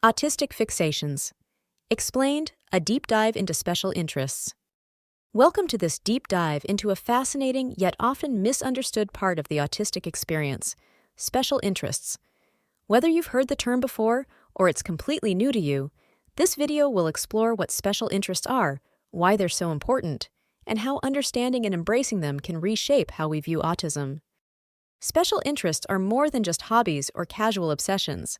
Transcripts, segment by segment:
Autistic Fixations. Explained, a deep dive into special interests. Welcome to this deep dive into a fascinating yet often misunderstood part of the autistic experience, special interests. Whether you've heard the term before or it's completely new to you, this video will explore what special interests are, why they're so important, and how understanding and embracing them can reshape how we view autism. Special interests are more than just hobbies or casual obsessions.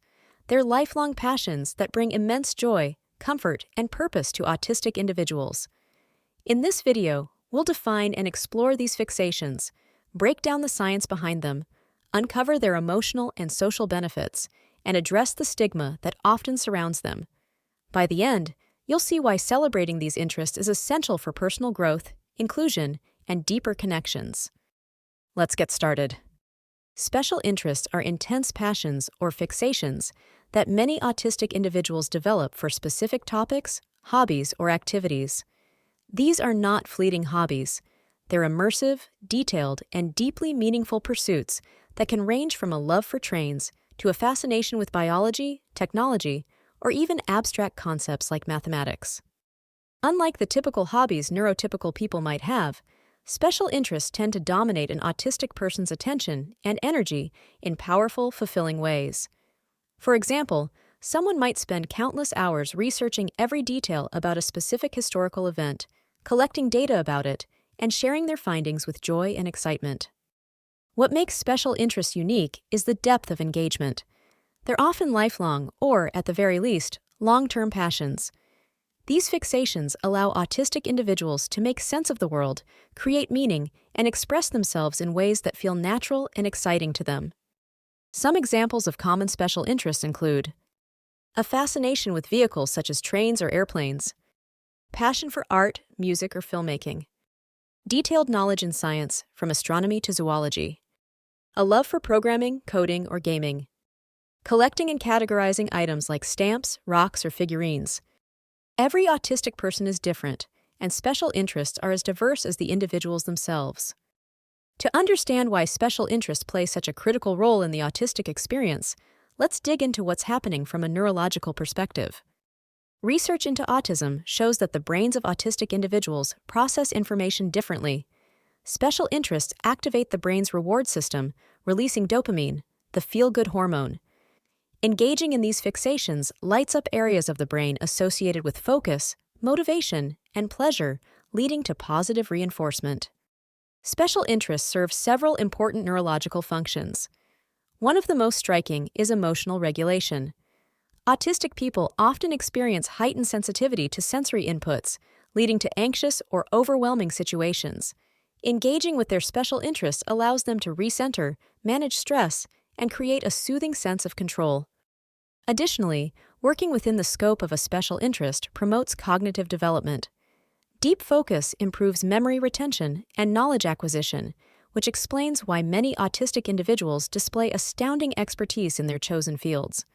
They're lifelong passions that bring immense joy, comfort, and purpose to autistic individuals. In this video, we'll define and explore these fixations, break down the science behind them, uncover their emotional and social benefits, and address the stigma that often surrounds them. By the end, you'll see why celebrating these interests is essential for personal growth, inclusion, and deeper connections. Let's get started. Special interests are intense passions or fixations that many autistic individuals develop for specific topics, hobbies, or activities. These are not fleeting hobbies. They're immersive, detailed, and deeply meaningful pursuits that can range from a love for trains to a fascination with biology, technology, or even abstract concepts like mathematics. Unlike the typical hobbies neurotypical people might have, special interests tend to dominate an autistic person's attention and energy in powerful, fulfilling ways. For example, someone might spend countless hours researching every detail about a specific historical event, collecting data about it, and sharing their findings with joy and excitement. What makes special interests unique is the depth of engagement. They're often lifelong or, at the very least, long-term passions. These fixations allow autistic individuals to make sense of the world, create meaning, and express themselves in ways that feel natural and exciting to them. Some examples of common special interests include a fascination with vehicles such as trains or airplanes, passion for art, music, or filmmaking, detailed knowledge in science, from astronomy to zoology, a love for programming, coding, or gaming, collecting and categorizing items like stamps, rocks, or figurines. Every autistic person is different, and special interests are as diverse as the individuals themselves. To understand why special interests play such a critical role in the autistic experience, let's dig into what's happening from a neurological perspective. Research into autism shows that the brains of autistic individuals process information differently. Special interests activate the brain's reward system, releasing dopamine, the feel-good hormone. Engaging in these fixations lights up areas of the brain associated with focus, motivation, and pleasure, leading to positive reinforcement. Special interests serve several important neurological functions. One of the most striking is emotional regulation. Autistic people often experience heightened sensitivity to sensory inputs, leading to anxious or overwhelming situations. Engaging with their special interests allows them to recenter, manage stress, and create a soothing sense of control. Additionally, working within the scope of a special interest promotes cognitive development. Deep focus improves memory retention and knowledge acquisition, which explains why many autistic individuals display astounding expertise in their chosen fields.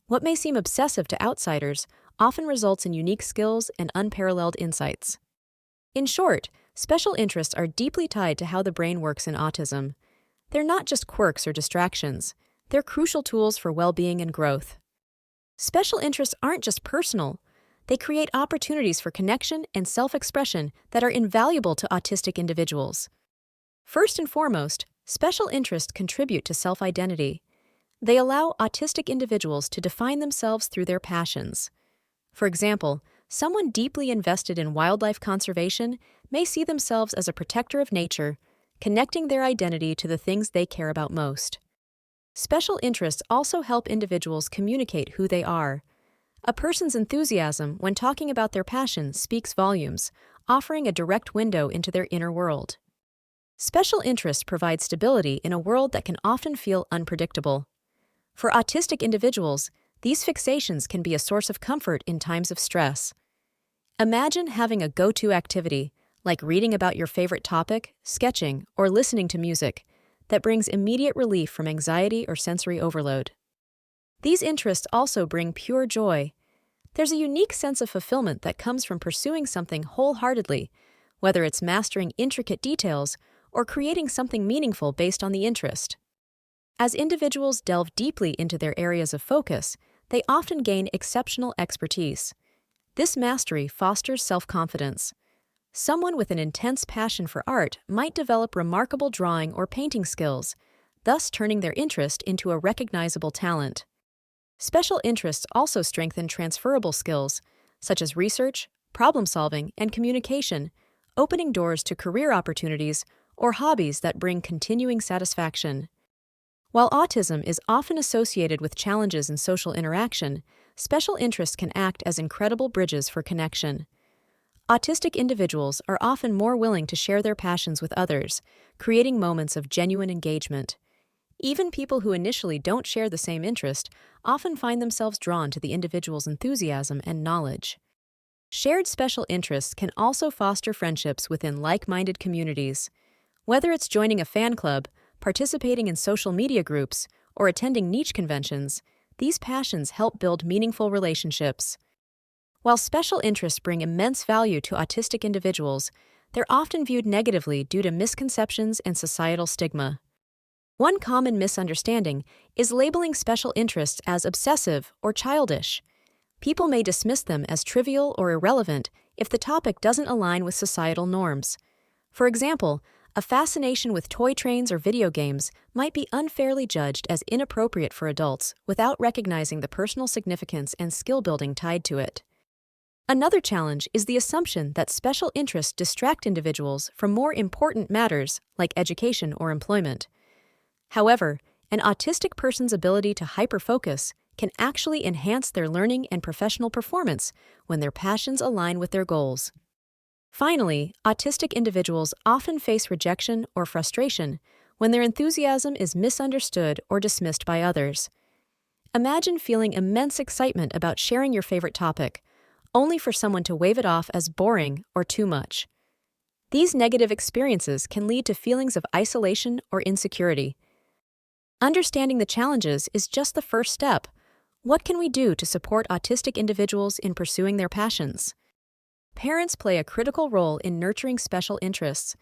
What may seem obsessive to outsiders often results in unique skills and unparalleled insights. In short, special interests are deeply tied to how the brain works in autism. They're not just quirks or distractions. They're crucial tools for well-being and growth. Special interests aren't just personal. They create opportunities for connection and self-expression that are invaluable to autistic individuals. First and foremost, special interests contribute to self-identity. They allow autistic individuals to define themselves through their passions. For example, someone deeply invested in wildlife conservation may see themselves as a protector of nature, connecting their identity to the things they care about most. Special interests also help individuals communicate who they are. A person's enthusiasm when talking about their passion speaks volumes, offering a direct window into their inner world. Special interests provide stability in a world that can often feel unpredictable. For autistic individuals, these fixations can be a source of comfort in times of stress. Imagine having a go-to activity, like reading about your favorite topic, sketching, or listening to music, that brings immediate relief from anxiety or sensory overload. These interests also bring pure joy. There's a unique sense of fulfillment that comes from pursuing something wholeheartedly, whether it's mastering intricate details or creating something meaningful based on the interest. As individuals delve deeply into their areas of focus, they often gain exceptional expertise. This mastery fosters self-confidence. Someone with an intense passion for art might develop remarkable drawing or painting skills, thus turning their interest into a recognizable talent. Special interests also strengthen transferable skills, such as research, problem-solving, and communication, opening doors to career opportunities or hobbies that bring continuing satisfaction. While autism is often associated with challenges in social interaction, special interests can act as incredible bridges for connection. Autistic individuals are often more willing to share their passions with others, creating moments of genuine engagement. Even people who initially don't share the same interest often find themselves drawn to the individual's enthusiasm and knowledge. Shared special interests can also foster friendships within like-minded communities. Whether it's joining a fan club, participating in social media groups, or attending niche conventions, these passions help build meaningful relationships. While special interests bring immense value to autistic individuals, they're often viewed negatively due to misconceptions and societal stigma. One common misunderstanding is labeling special interests as obsessive or childish. People may dismiss them as trivial or irrelevant if the topic doesn't align with societal norms. For example, a fascination with toy trains or video games might be unfairly judged as inappropriate for adults without recognizing the personal significance and skill building tied to it. Another challenge is the assumption that special interests distract individuals from more important matters like education or employment. However, an autistic person's ability to hyperfocus can actually enhance their learning and professional performance when their passions align with their goals. Finally, autistic individuals often face rejection or frustration when their enthusiasm is misunderstood or dismissed by others. Imagine feeling immense excitement about sharing your favorite topic, only for someone to wave it off as boring or too much. These negative experiences can lead to feelings of isolation or insecurity. Understanding the challenges is just the first step. What can we do to support autistic individuals in pursuing their passions? Parents play a critical role in nurturing special interests.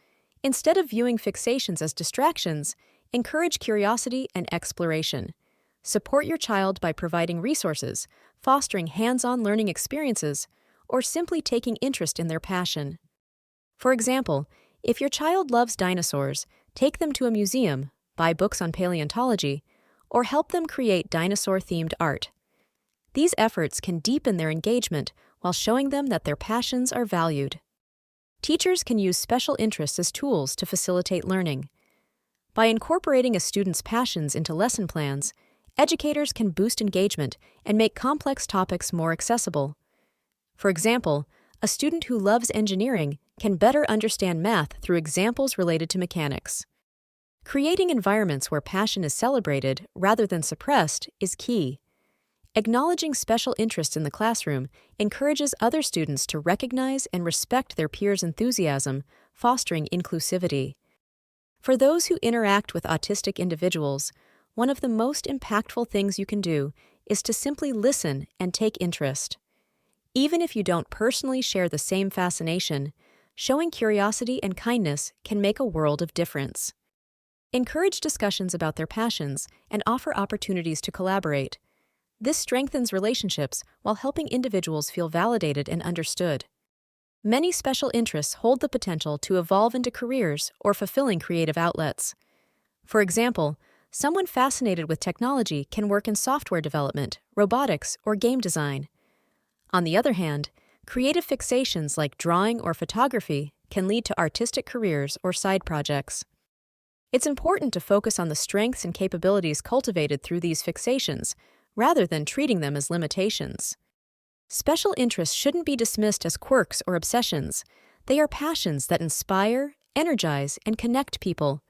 Instead of viewing fixations as distractions, encourage curiosity and exploration. Support your child by providing resources, fostering hands-on learning experiences, or simply taking interest in their passion. For example, if your child loves dinosaurs, take them to a museum, buy books on paleontology, or help them create dinosaur-themed art. These efforts can deepen their engagement while showing them that their passions are valued. Teachers can use special interests as tools to facilitate learning. By incorporating a student's passions into lesson plans, educators can boost engagement and make complex topics more accessible. For example, a student who loves engineering can better understand math through examples related to mechanics. Creating environments where passion is celebrated rather than suppressed is key. Acknowledging special interests in the classroom encourages other students to recognize and respect their peers' enthusiasm, fostering inclusivity. For those who interact with autistic individuals, one of the most impactful things you can do is to simply listen and take interest. Even if you don't personally share the same fascination, showing curiosity and kindness can make a world of difference. Encourage discussions about their passions and offer opportunities to collaborate. This strengthens relationships while helping individuals feel validated and understood. Many special interests hold the potential to evolve into careers or fulfilling creative outlets. For example, someone fascinated with technology can work in software development, robotics, or game design. On the other hand, creative fixations like drawing or photography can lead to artistic careers or side projects. It's important to focus on the strengths and capabilities cultivated through these fixations, rather than treating them as limitations. Special interests shouldn't be dismissed as quirks or obsessions. They are passions that inspire, energize, and connect people.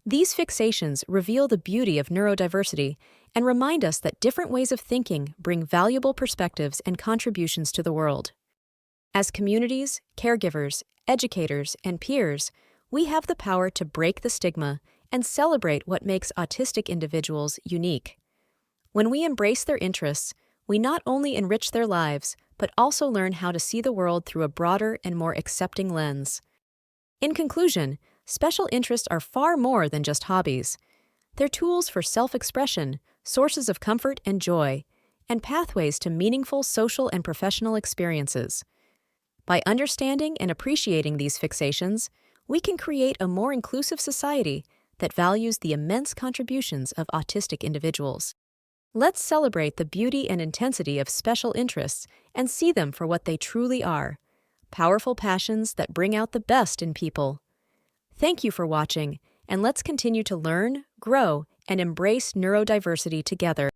These fixations reveal the beauty of neurodiversity and remind us that different ways of thinking bring valuable perspectives and contributions to the world. As communities, caregivers, educators, and peers, we have the power to break the stigma and celebrate what makes autistic individuals unique. When we embrace their interests, we not only enrich their lives, but also learn how to see the world through a broader and more accepting lens. In conclusion, special interests are far more than just hobbies. They're tools for self-expression, sources of comfort and joy, and pathways to meaningful social and professional experiences. By understanding and appreciating these fixations, we can create a more inclusive society that values the immense contributions of autistic individuals. Let's celebrate the beauty and intensity of special interests and see them for what they truly are: powerful passions that bring out the best in people. Thank you for watching, and let's continue to learn, grow, and embrace neurodiversity together.